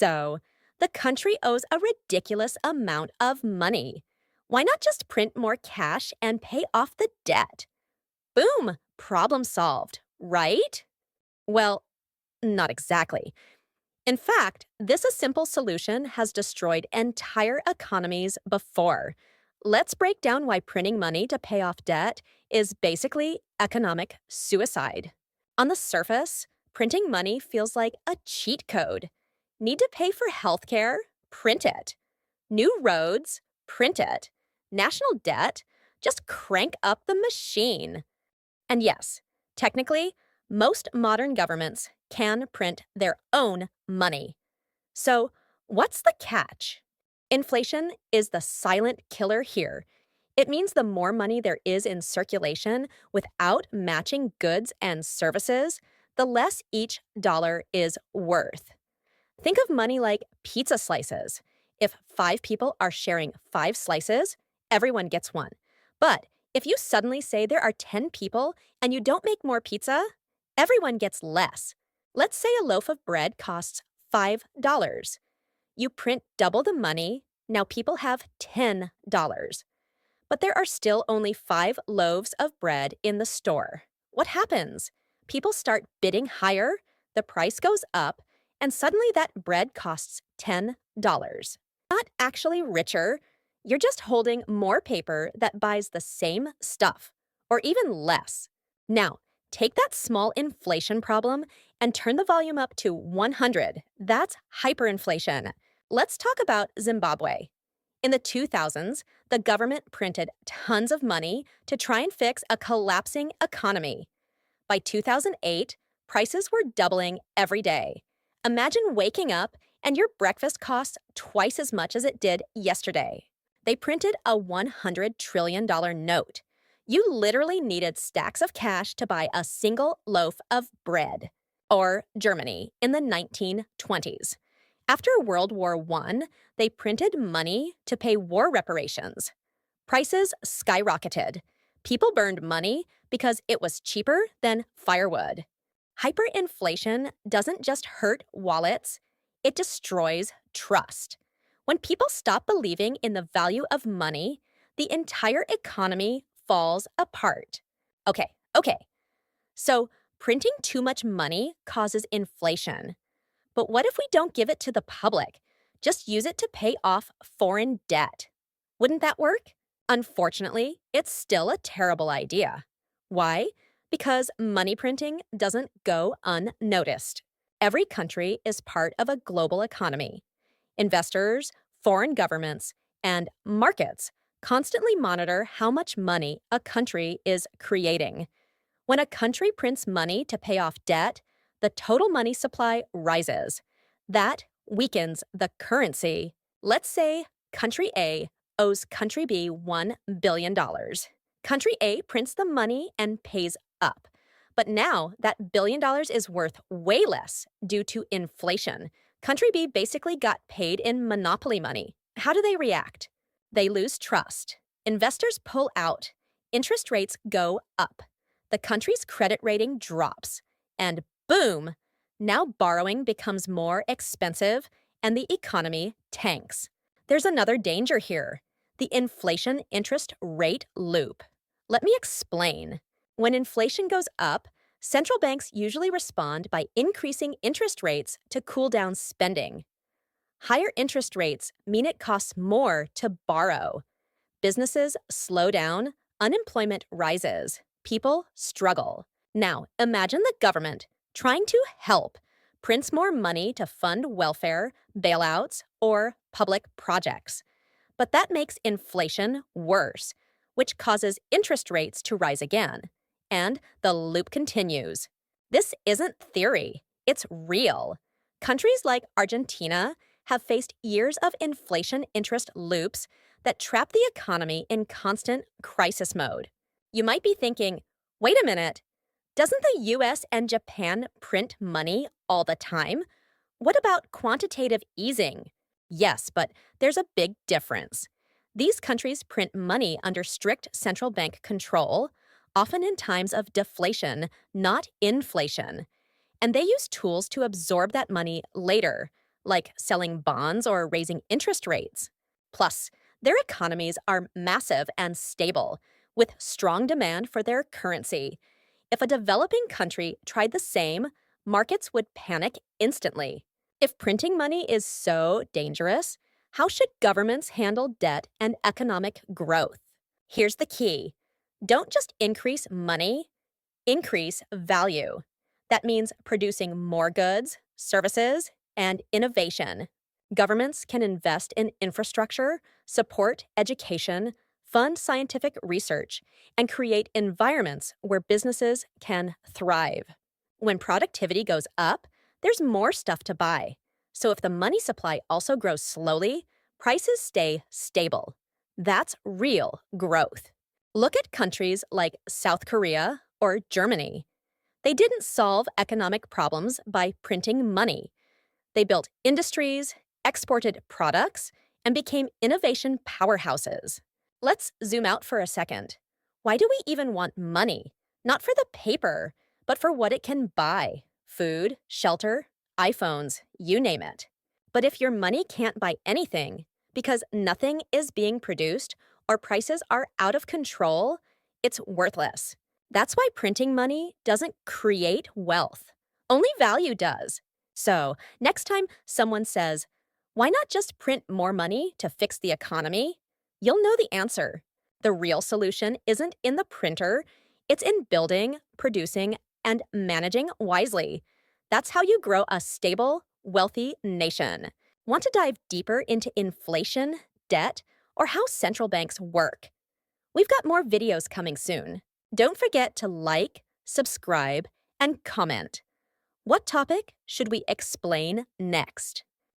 So, the country owes a ridiculous amount of money. Why not just print more cash and pay off the debt? Boom! Problem solved, right? Well, not exactly. In fact, this a simple solution has destroyed entire economies before. Let's break down why printing money to pay off debt is basically economic suicide. On the surface, printing money feels like a cheat code. Need to pay for healthcare? Print it. New roads? Print it. National debt? Just crank up the machine. And yes, technically, most modern governments can print their own money. So, what's the catch? Inflation is the silent killer here. It means the more money there is in circulation without matching goods and services, the less each dollar is worth. Think of money like pizza slices. If 5 people are sharing 5 slices, everyone gets one. But if you suddenly say there are 10 people and you don't make more pizza, everyone gets less. Let's say a loaf of bread costs $5. You print double the money, now people have $10. But there are still only 5 loaves of bread in the store. What happens? People start bidding higher, the price goes up, and suddenly that bread costs $10. Not actually richer, you're just holding more paper that buys the same stuff, or even less. Now, take that small inflation problem and turn the volume up to 100. That's hyperinflation. Let's talk about Zimbabwe. In the 2000s, the government printed tons of money to try and fix a collapsing economy. By 2008, prices were doubling every day. Imagine waking up and your breakfast costs twice as much as it did yesterday. They printed a $100 trillion note. You literally needed stacks of cash to buy a single loaf of bread. Or Germany in the 1920s. After World War I, they printed money to pay war reparations. Prices skyrocketed. People burned money because it was cheaper than firewood. Hyperinflation doesn't just hurt wallets, it destroys trust. When people stop believing in the value of money, the entire economy falls apart. Okay. So, printing too much money causes inflation. But what if we don't give it to the public? Just use it to pay off foreign debt. Wouldn't that work? Unfortunately, it's still a terrible idea. Why? Because money printing doesn't go unnoticed. Every country is part of a global economy. Investors, foreign governments, and markets constantly monitor how much money a country is creating. When a country prints money to pay off debt, the total money supply rises. That weakens the currency. Let's say country A owes country B $1 billion. Country A prints the money and pays up. But now that $1 billion is worth way less due to inflation. Country B basically got paid in monopoly money. How do they react? They lose trust. Investors pull out. Interest rates go up. The country's credit rating drops. And boom! Now borrowing becomes more expensive and the economy tanks. There's another danger here. The inflation interest rate loop. Let me explain. When inflation goes up, central banks usually respond by increasing interest rates to cool down spending. Higher interest rates mean it costs more to borrow. Businesses slow down, unemployment rises, people struggle. Now, imagine the government trying to help prints more money to fund welfare, bailouts, or public projects. But that makes inflation worse, which causes interest rates to rise again. And the loop continues. This isn't theory, it's real. Countries like Argentina have faced years of inflation interest loops that trap the economy in constant crisis mode. You might be thinking, wait a minute, doesn't the US and Japan print money all the time? What about quantitative easing? Yes, but there's a big difference. These countries print money under strict central bank control, often in times of deflation, not inflation. And they use tools to absorb that money later, like selling bonds or raising interest rates. Plus, their economies are massive and stable, with strong demand for their currency. If a developing country tried the same, markets would panic instantly. If printing money is so dangerous, how should governments handle debt and economic growth? Here's the key: don't just increase money, increase value. That means producing more goods, services, and innovation. Governments can invest in infrastructure, support education, fund scientific research, and create environments where businesses can thrive. When productivity goes up, there's more stuff to buy. So if the money supply also grows slowly, prices stay stable. That's real growth. Look at countries like South Korea or Germany. They didn't solve economic problems by printing money. They built industries, exported products, and became innovation powerhouses. Let's zoom out for a second. Why do we even want money? Not for the paper, but for what it can buy: food, shelter, iPhones, you name it. But if your money can't buy anything because nothing is being produced or prices are out of control, it's worthless. That's why printing money doesn't create wealth. Only value does. So, next time someone says, "Why not just print more money to fix the economy?" you'll know the answer. The real solution isn't in the printer, it's in building, producing, and managing wisely. That's how you grow a stable, wealthy nation. Want to dive deeper into inflation, debt, or how central banks work? We've got more videos coming soon. Don't forget to like, subscribe, and comment. What topic should we explain next?